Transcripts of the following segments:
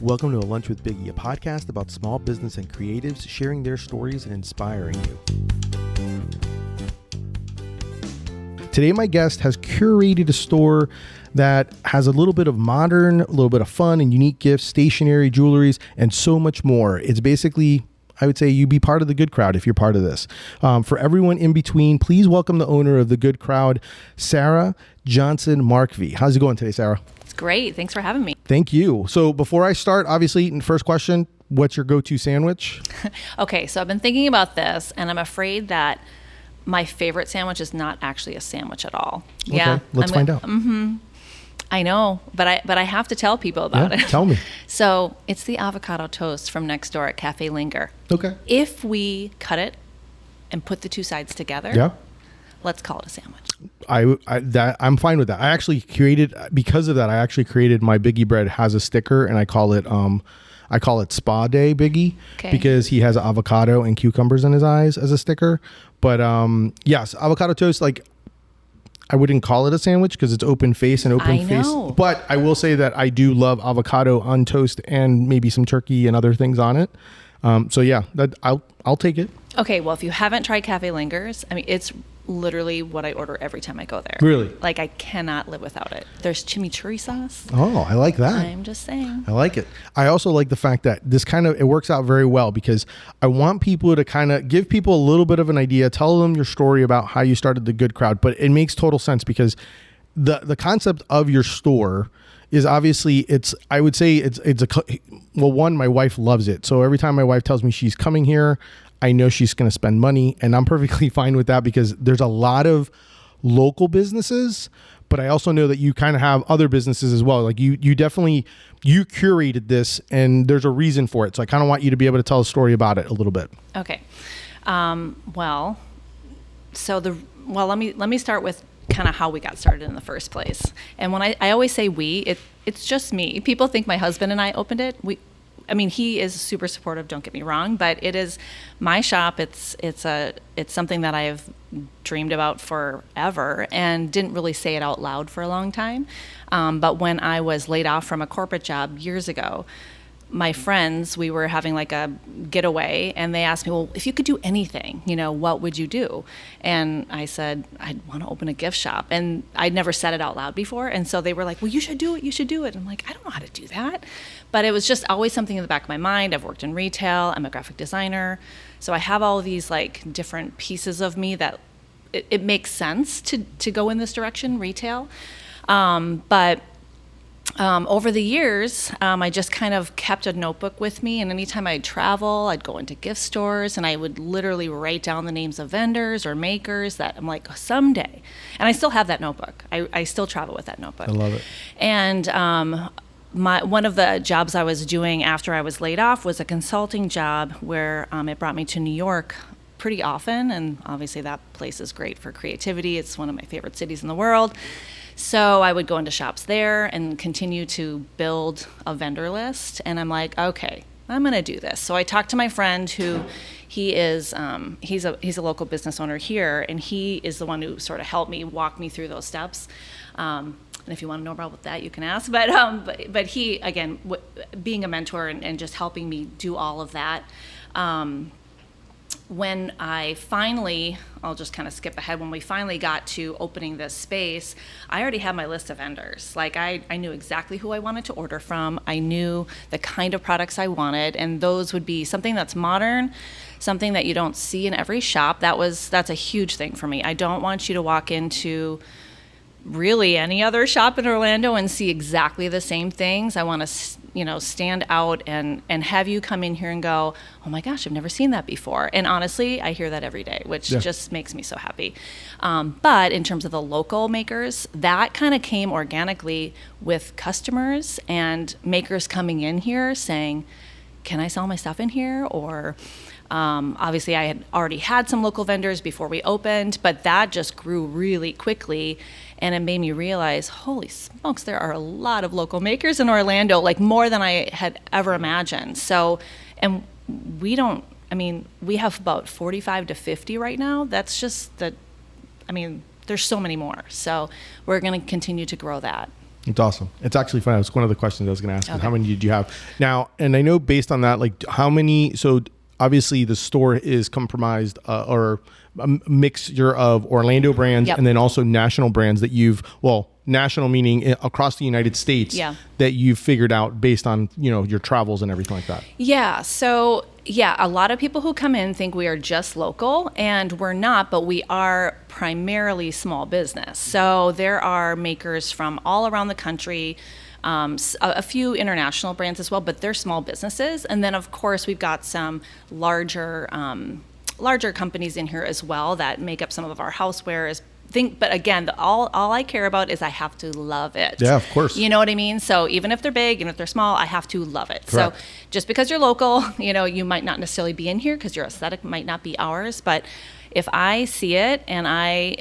Welcome to A Lunch with Biggie, a podcast about small business and creatives sharing their stories and inspiring you. Today, my guest has curated a store that has a little bit of modern, a little bit of fun and unique gifts, stationery, jewelries, and so much more. It's basically, I would say, you be part of the good crowd if you're part of this. For everyone in between, please welcome the owner of the good crowd, Sarah Johnson Markvey. How's it going today, Sarah? It's great. Thanks for having me. Thank you. So before I start, obviously, first question, what's your go-to sandwich? Okay, so I've been thinking about this, and I'm afraid that my favorite sandwich is not actually a sandwich at all. Okay, yeah, let's find out. I know, but I have to tell people about it. Tell me. So it's the avocado toast from next door at Cafe Linger. Okay. If we cut it and put the two sides together, let's call it a sandwich. I'm fine with that. I actually created, because of that, I actually created my Biggie bread has a sticker, and I call it Spa Day Biggie, because he has avocado and cucumbers in his eyes as a sticker. But yes, avocado toast, like, I wouldn't call it a sandwich because it's open face and open face. But I will say that I do love avocado on toast and maybe some turkey and other things on it. So yeah, I'll take it. Okay, well, if you haven't tried Cafe Lingers, I mean, it's literally what I order every time I go there. Really? Like, I cannot live without it. There's chimichurri sauce. Oh, I like that. I'm just saying. I like it. I also like the fact that this it works out very well, because I want people to kind of give people a little bit of an idea, tell them your story about how you started the good crowd, but it makes total sense because the concept of your store is obviously, I would say one, my wife loves it. So every time my wife tells me she's coming here, I know she's going to spend money, and I'm perfectly fine with that because there's a lot of local businesses, but I also know that you kind of have other businesses as well. Like you curated this, and there's a reason for it. So I kind of want you to be able to tell a story about it a little bit. Okay. Let me start with kind of how we got started in the first place. And when I always say it's just me. People think my husband and I opened it. He is super supportive, don't get me wrong, but it is my shop. It's something that I have dreamed about forever and didn't really say it out loud for a long time. But when I was laid off from a corporate job years ago, my friends, we were having like a getaway, and they asked me, well, if you could do anything, what would you do? And I said, I'd want to open a gift shop. And I'd never said it out loud before. And so they were like, well, you should do it. I'm like, I don't know how to do that. But it was just always something in the back of my mind. I've worked in retail. I'm a graphic designer. So I have all of these like different pieces of me that it makes sense to go in this direction, retail. Over the years, I just kind of kept a notebook with me, and anytime I'd travel, I'd go into gift stores, and I would literally write down the names of vendors or makers that I'm like, someday. And I still have that notebook. I still travel with that notebook. I love it. And one of the jobs I was doing after I was laid off was a consulting job where it brought me to New York pretty often, and obviously that place is great for creativity. It's one of my favorite cities in the world. So I would go into shops there and continue to build a vendor list. And I'm like, okay, I'm going to do this. So I talked to my friend who he's a local business owner here, and he is the one who sort of helped me walk me through those steps. And if you want to know about that, you can ask. But he, again, being a mentor and just helping me do all of that. When I'll just kind of skip ahead, when we finally got to opening this space, I already had my list of vendors. Like I knew exactly who I wanted to order from. I knew the kind of products I wanted, and those would be something that's modern, something that you don't see in every shop. That's a huge thing for me. I don't want you to walk into really any other shop in Orlando and see exactly the same things. I want to, stand out and have you come in here and go, oh my gosh, I've never seen that before. And honestly, I hear that every day, which just makes me so happy. But in terms of the local makers, that kind of came organically with customers and makers coming in here saying, can I sell my stuff in here? Or obviously I had already had some local vendors before we opened, but that just grew really quickly. And it made me realize, holy smokes, there are a lot of local makers in Orlando, like more than I had ever imagined. So, and we have about 45 to 50 right now. That's just there's so many more. So we're going to continue to grow that. It's awesome. It's actually fun. It's one of the questions I was going to ask. Okay. How many did you have? Now, and I know based on that, like how many, so obviously the store is comprised or a mixture of Orlando brands Yep. and then also national brands that national meaning across the United States that you've figured out based on, your travels and everything like that. Yeah. So a lot of people who come in think we are just local, and we're not, but we are primarily small business. So there are makers from all around the country, a few international brands as well, but they're small businesses. And then of course we've got some larger companies in here as well that make up some of our housewares. But again, all I care about is I have to love it. Yeah, of course. You know what I mean? So even if they're big, even if they're small, I have to love it. Correct. So just because you're local, you might not necessarily be in here because your aesthetic might not be ours. But if I see it and I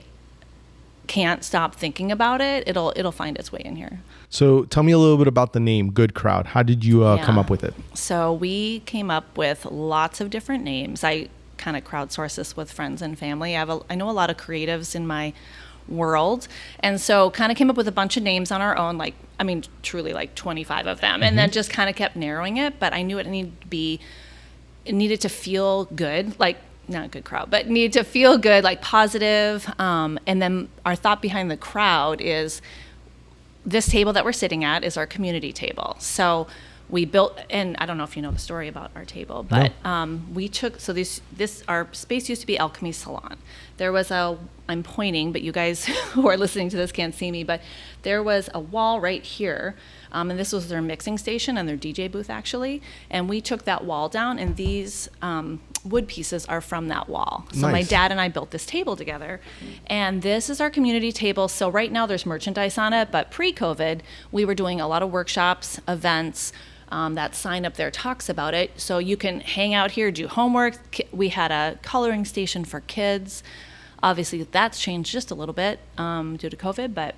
can't stop thinking about it, it'll find its way in here. So tell me a little bit about the name Good Crowd. How did you come up with it? So we came up with lots of different names. I kind of crowdsource this with friends and family. I know a lot of creatives in my world, and so kind of came up with a bunch of names on our own, truly like 25 of them, and then just kind of kept narrowing it. But I knew it needed to feel good, like not Good Crowd, but needed to feel good, like positive. And then our thought behind the crowd is this table that we're sitting at is our community table. So we built, and I don't know if you know the story about our table, but we took, so our space used to be Alchemy Salon. There was I'm pointing, but you guys who are listening to this can't see me, but there was a wall right here, and this was their mixing station and their DJ booth actually, and we took that wall down, and these wood pieces are from that wall. So Nice. My dad and I built this table together, and this is our community table. So right now there's merchandise on it, but pre-COVID, we were doing a lot of workshops, events. That sign up there talks about it. So you can hang out here, do homework. We had a coloring station for kids. Obviously, that's changed just a little bit due to COVID, but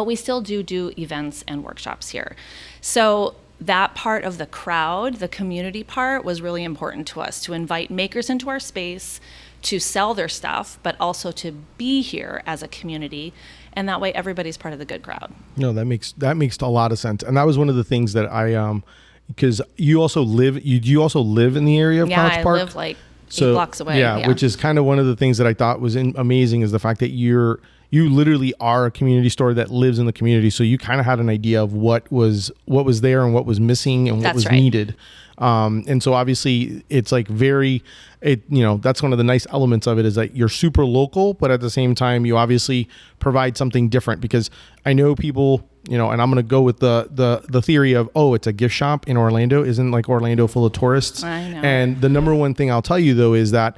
we still do events and workshops here. So that part of the crowd, the community part, was really important to us, to invite makers into our space, to sell their stuff, but also to be here as a community. And that way everybody's part of the good crowd. No, that makes a lot of sense. And that was one of the things that I, because you also live in the area of College Park? Yeah, I live like 8 blocks away. Yeah, which is kind of one of the things that I thought was amazing is the fact that you literally are a community store that lives in the community. So you kind of had an idea of what was there and what was missing and what was needed. And so obviously it's like that's one of the nice elements of it is that you're super local, but at the same time, you obviously provide something different because I know people, and I'm going to go with the theory of, it's a gift shop in Orlando. Isn't like Orlando full of tourists? I know. And the number one thing I'll tell you though, is that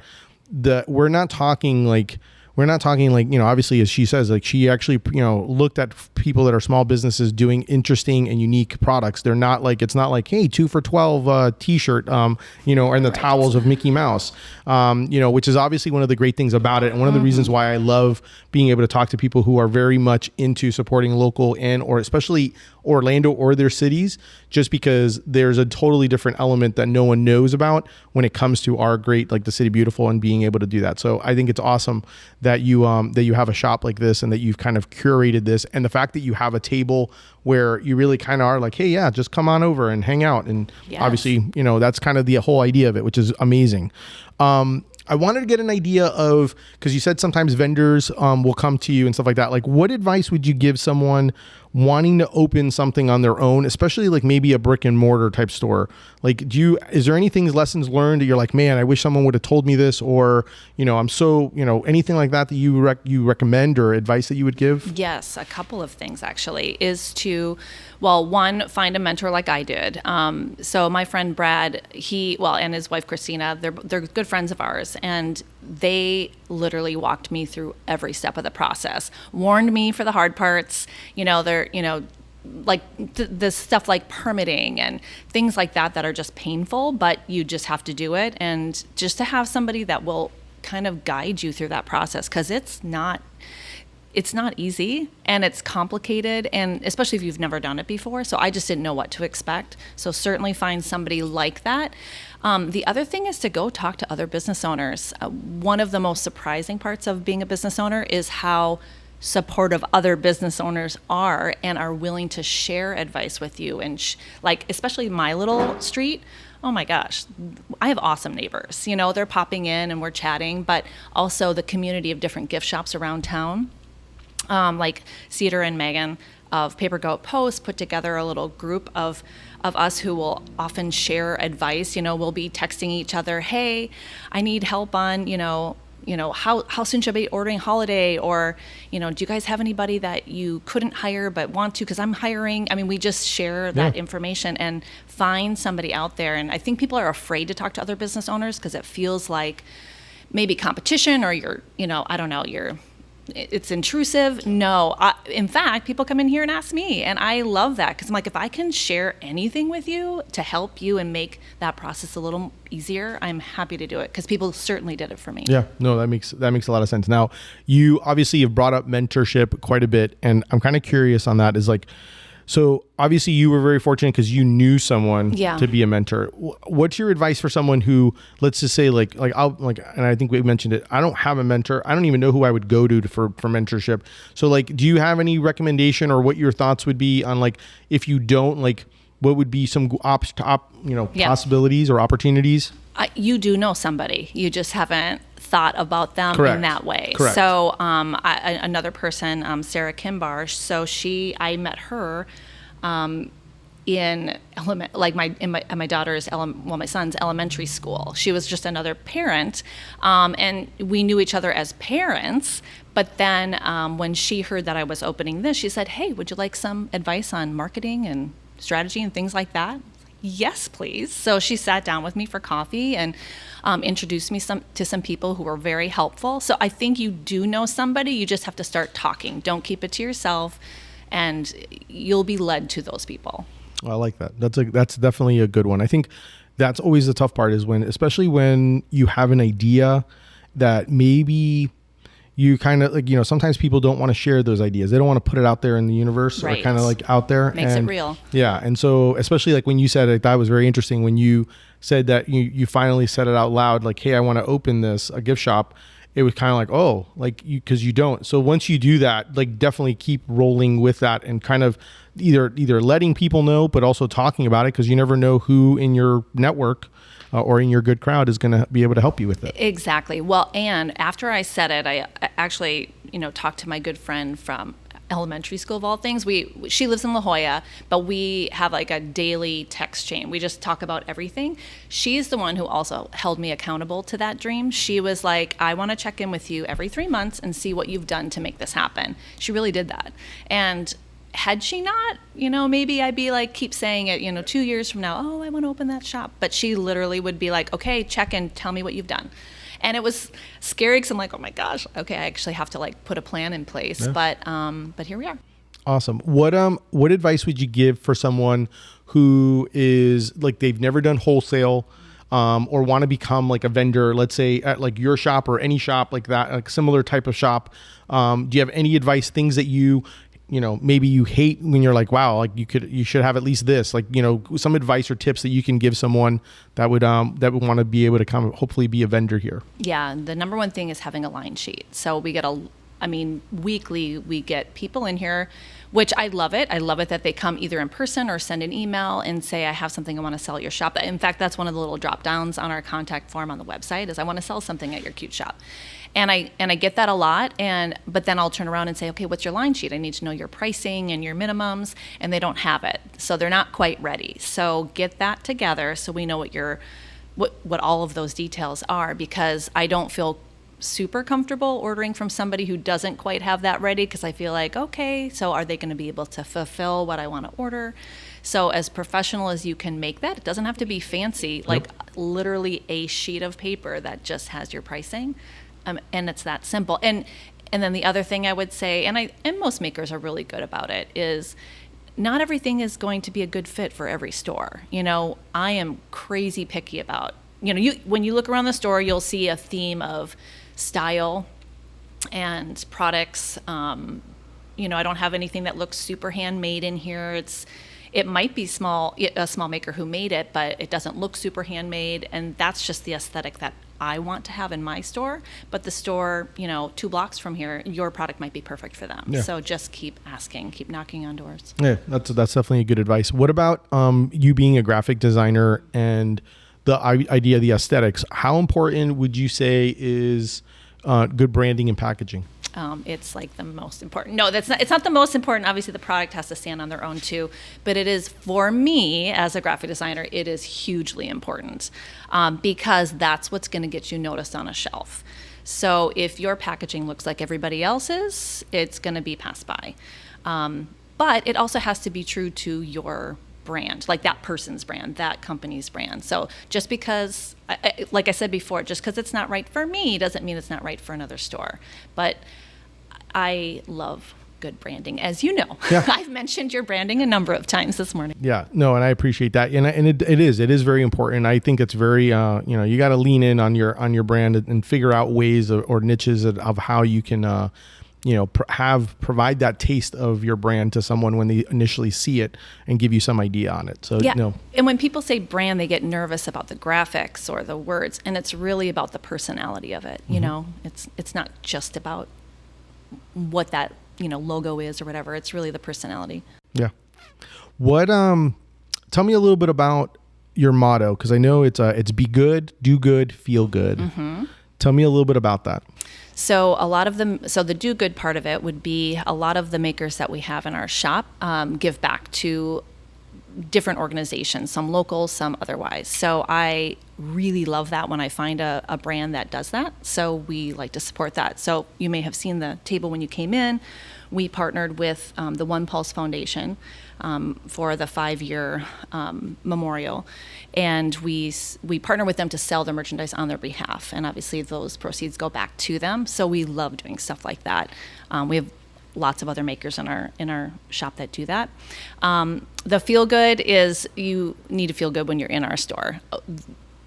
we're not talking like, obviously, as she says, like she actually, looked at people that are small businesses doing interesting and unique products. They're not like, it's not like, hey, 2 for $12 t-shirt, and the towels of Mickey Mouse, which is obviously one of the great things about it. And one of the reasons why I love being able to talk to people who are very much into supporting local or especially Orlando or their cities, just because there's a totally different element that no one knows about when it comes to our great, like the City Beautiful and being able to do that. So I think it's awesome that you have a shop like this and that you've kind of curated this, and the fact that you have a table where you really kind of are like, hey, yeah, just come on over and hang out. And obviously, that's kind of the whole idea of it, which is amazing. I wanted to get an idea of, because you said sometimes vendors will come to you and stuff like that. Like, what advice would you give someone wanting to open something on their own, especially like maybe a brick and mortar type store? Like, is there anything, lessons learned that you're like, man, I wish someone would have told me this, or, I'm so, anything like that you recommend or advice that you would give? Yes, a couple of things actually is to, one, find a mentor like I did. So my friend Brad, and his wife Christina, they're good friends of ours, and they literally walked me through every step of the process, warned me for the hard parts. Like this stuff like permitting and things like that are just painful, but you just have to do it. And just to have somebody that will kind of guide you through that process, because it's not easy and it's complicated, and especially if you've never done it before. So I just didn't know what to expect. So certainly find somebody like that. The other thing is to go talk to other business owners. One of the most surprising parts of being a business owner is how supportive other business owners are and are willing to share advice with you. And like, especially my little street, oh my gosh, I have awesome neighbors. You know, they're popping in and we're chatting, but also the community of different gift shops around town. Like Cedar and Megan of Paper Goat Post put together a little group of us who will often share advice. You know, we'll be texting each other, hey, I need help on, how soon should I be ordering holiday? Or, do you guys have anybody that you couldn't hire but want to? Because I'm hiring. I mean, we just share that information and find somebody out there. And I think people are afraid to talk to other business owners because it feels like maybe competition or it's intrusive. No, in fact, people come in here and ask me, and I love that because I'm like, if I can share anything with you to help you and make that process a little easier, I'm happy to do it because people certainly did it for me. Yeah, no, that makes a lot of sense. Now, you obviously have brought up mentorship quite a bit, and I'm kind of curious on that. Is like, so obviously you were very fortunate because you knew someone to be a mentor. What's your advice for someone who, let's just say and I think we mentioned it, I don't have a mentor. I don't even know who I would go to for mentorship. So like, do you have any recommendation or what your thoughts would be on like, if you don't, like, what would be some possibilities or opportunities? You do know somebody. You just haven't thought about them in that way. Correct. So another person, Sarah Kimbar, so I met her in my son's elementary school. She was just another parent, and we knew each other as parents. But then when she heard that I was opening this, she said, "Hey, would you like some advice on marketing and strategy and things like that?" Yes, please. So she sat down with me for coffee and introduced me to some people who were very helpful. So I think you do know somebody. You just have to start talking. Don't keep it to yourself, and you'll be led to those people. I like that. That's definitely a good one. I think that's always the tough part is especially when you have an idea that maybe you kind of like, sometimes people don't want to share those ideas. They don't want to put it out there in the universe or kind of like out there. Makes it real. Yeah. And so especially like when you said it, that was very interesting when you said that you finally said it out loud, like, hey, I want to open a gift shop. It was kind of like, oh, like because you don't. So once you do that, like definitely keep rolling with that and kind of either letting people know, but also talking about it because you never know who in your network or in your good crowd is going to be able to help you with it. Exactly. Well, and after I said it, I actually, talked to my good friend from elementary school of all things. She lives in La Jolla, but we have like a daily text chain. We just talk about everything. She's the one who also held me accountable to that dream. She was like, I want to check in with you every 3 months and see what you've done to make this happen. She really did that. And had she not, maybe I'd be like, keep saying it, 2 years from now, oh, I want to open that shop. But she literally would be like, okay, check in, tell me what you've done. And it was scary because I'm like, oh my gosh, okay, I actually have to like put a plan in place. Yeah. But here we are. Awesome. What advice would you give for someone who is like, they've never done wholesale, or want to become like a vendor, let's say at like your shop or any shop like that, like similar type of shop? Do you have any advice, things that maybe you hate when you're like, wow, like you should have at least this, like, some advice or tips that you can give someone that would want to be able to come hopefully be a vendor here? Yeah. The number one thing is having a line sheet. So we get weekly we get people in here, which I love it. I love it that they come either in person or send an email and say, I have something I want to sell at your shop. In fact, that's one of the little drop downs on our contact form on the website is I want to sell something at your cute shop. And I get that a lot, but then I'll turn around and say, okay, what's your line sheet? I need to know your pricing and your minimums, and they don't have it. So they're not quite ready. So get that together so we know what all of those details are, because I don't feel super comfortable ordering from somebody who doesn't quite have that ready, because I feel like, okay, so are they going to be able to fulfill what I want to order? So as professional as you can make that, it doesn't have to be fancy, like literally a sheet of paper that just has your pricing. And it's that simple. And then the other thing I would say, and most makers are really good about it, is not everything is going to be a good fit for every store. I am crazy picky about, when you look around the store, you'll see a theme of style and products. I don't have anything that looks super handmade in here. It might be a small maker who made it, but it doesn't look super handmade. And that's just the aesthetic that I want to have in my store, but the store, 2 blocks from here, your product might be perfect for them. Yeah. So just keep asking, keep knocking on doors. Yeah, that's definitely good advice. What about you being a graphic designer and the idea of the aesthetics? How important would you say is good branding and packaging? It's like the most important. No, it's not the most important. Obviously, the product has to stand on their own too. But it is, for me as a graphic designer, it is hugely important because that's what's going to get you noticed on a shelf. So if your packaging looks like everybody else's, it's going to be passed by. But it also has to be true to your brand, like that person's brand, that company's brand. So just because, like I said before, just because it's not right for me doesn't mean it's not right for another store. But I love good branding, as you know. Yeah. I've mentioned your branding a number of times this morning. Yeah, no, and I appreciate that, and it is very important. I think it's very you got to lean in on your brand and figure out ways or niches of how you can provide that taste of your brand to someone when they initially see it and give you some idea on it. So yeah. And when people say brand, they get nervous about the graphics or the words, and it's really about the personality of it. It's not just about what that logo is or whatever. It's really the personality. Yeah. What tell me a little bit about your motto, because I know it's be good, do good, feel good. Mm-hmm. Tell me a little bit about that. So the do good part of it would be a lot of the makers that we have in our shop give back to different organizations, some local, some otherwise. So I really love that when I find a brand that does that. So we like to support that. So you may have seen the table when you came in. We partnered with the One Pulse Foundation for the 5-year memorial. And we partner with them to sell their merchandise on their behalf. And obviously those proceeds go back to them. So we love doing stuff like that. We have lots of other makers in our shop that do that. The feel good is you need to feel good when you're in our store.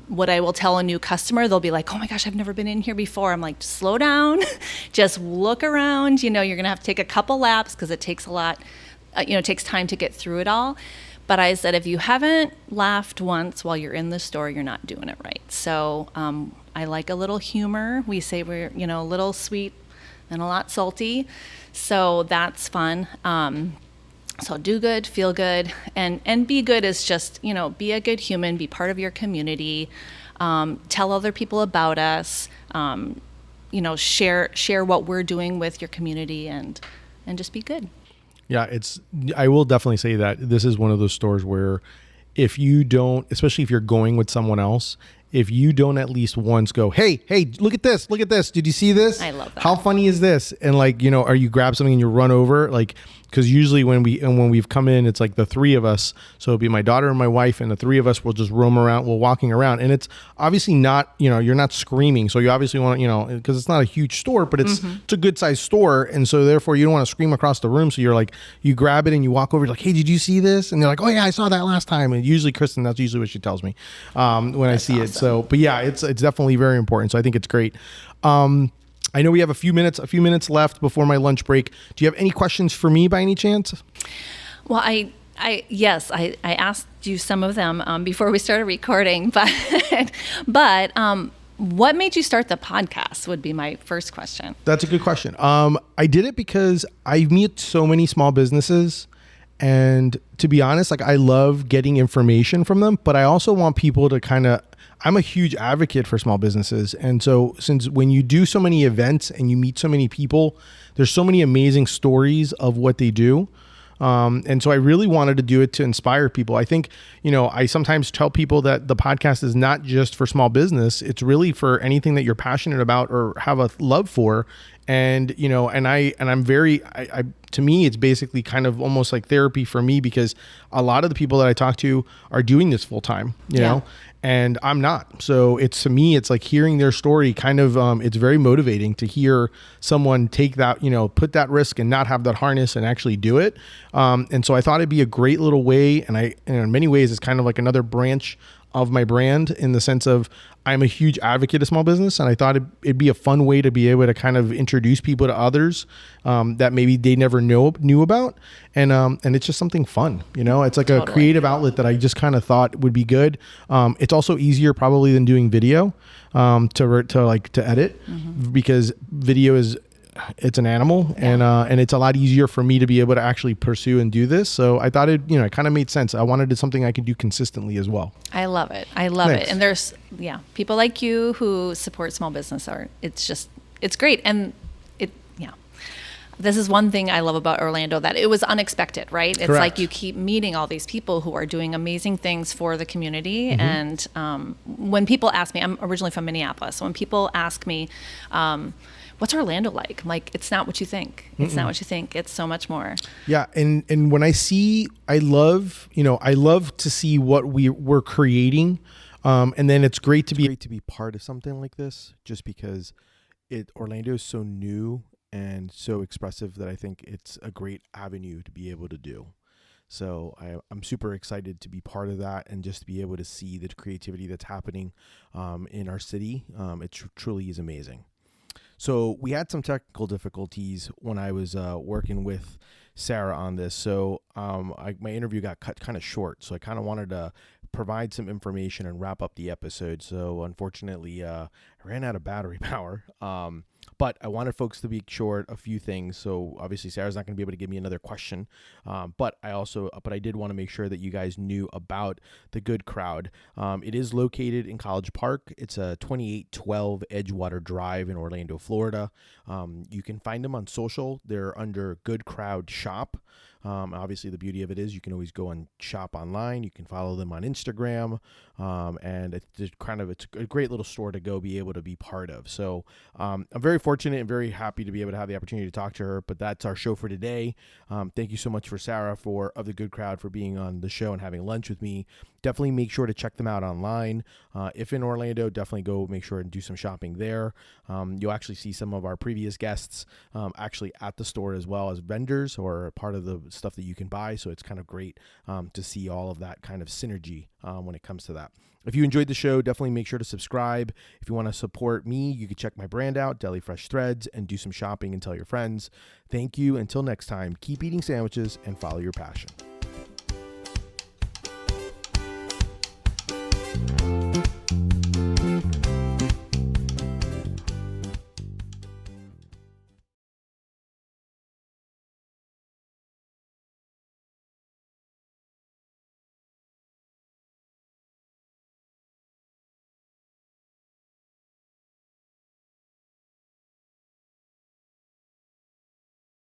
What I will tell a new customer, they'll be like, oh my gosh, I've never been in here before. I'm like, slow down, just look around. You're going to have to take a couple laps because it takes a lot, it takes time to get through it all. But I said, if you haven't laughed once while you're in the store, you're not doing it right. So I like a little humor. We say we're, a little sweet and a lot salty. So that's fun. So do good, feel good, and be good is just, be a good human, be part of your community, tell other people about us, share what we're doing with your community and just be good. Yeah, I will definitely say that this is one of those stores where if you don't, especially if you're going with someone else, if you don't at least once go, hey, look at this. Did you see this? I love that. How funny is this? And or you grab something and you run over, because usually when we've come in, it's like the 3 of us. So it'll be my daughter and my wife, and the 3 of us will just roam around. We're walking around, and it's obviously not, you're not screaming. So you obviously want to, because it's not a huge store, but it's a good sized store, and so therefore you don't want to scream across the room. So you're like, you grab it and you walk over, like, hey, did you see this? And they're like, oh yeah, I saw that last time. And usually Kristen, that's usually what she tells me when I see it. So, but yeah, it's definitely very important. So I think it's great. I know we have a few minutes left before my lunch break. Do you have any questions for me by any chance? Well, yes, I asked you some of them before we started recording, but what made you start the podcast would be my first question. That's a good question. I did it because I meet so many small businesses, and to be honest, I love getting information from them, but I also want people to I'm a huge advocate for small businesses. And so since when you do so many events and you meet so many people, there's so many amazing stories of what they do. And so I really wanted to do it to inspire people. I think, I sometimes tell people that the podcast is not just for small business. It's really for anything that you're passionate about or have a love for. And, I'm very, to me, it's basically kind of almost like therapy for me, because a lot of the people that I talk to are doing this full time, you know, and I'm not. So to me, it's like hearing their story kind of, it's very motivating to hear someone take that, put that risk and not have that harness and actually do it. And so I thought it'd be a great little way. And in many ways, it's kind of like another branch of my brand in the sense of I'm a huge advocate of small business, and I thought it'd be a fun way to be able to kind of introduce people to others that maybe they never knew about, and it's just something fun, It's like a creative outlet that I just kind of thought would be good. It's also easier probably than doing video to edit, because video it's an animal, and it's a lot easier for me to be able to actually pursue and do this. So I thought it kind of made sense. I wanted something I could do consistently as well. I love it. And there's people like you who support small business it's great. And this is one thing I love about Orlando, that it was unexpected, right? It's like you keep meeting all these people who are doing amazing things for the community. And when people ask me, I'm originally from Minneapolis, so when people ask me, what's Orlando like? I'm like, it's not what you think. It's not what you think. It's so much more. Yeah. And when I love to see what we're creating. And then it's great to be part of something like this, just because Orlando is so new and so expressive that I think it's a great avenue to be able to do. So I'm super excited to be part of that, and just to be able to see the creativity that's happening in our city. It truly is amazing. So we had some technical difficulties when I was working with Sarah on this. So my interview got cut kind of short. So I kind of wanted to provide some information and wrap up the episode. So unfortunately, I ran out of battery power. But I wanted folks to be short a few things. So obviously Sarah's not going to be able to give me another question. But I did want to make sure that you guys knew about the Good Crowd. It is located in College Park. It's a 2812 Edgewater Drive in Orlando, Florida. You can find them on social. They're under Good Crowd Shop. Obviously the beauty of it is you can always go and shop online. You can follow them on Instagram. And it's a great little store to go be able to be part of. So I'm very fortunate and very happy to be able to have the opportunity to talk to her. But that's our show for today. Thank you so much for Sarah of the Good Crowd for being on the show and having lunch with me. Definitely make sure to check them out online. If in Orlando, definitely go make sure and do some shopping there. You'll actually see some of our previous guests actually at the store as well as vendors or part of the stuff that you can buy. So it's kind of great to see all of that kind of synergy when it comes to that. If you enjoyed the show, definitely make sure to subscribe. If you want to support me, you can check my brand out, Deli Fresh Threads, and do some shopping and tell your friends. Thank you. Until next time, keep eating sandwiches and follow your passion.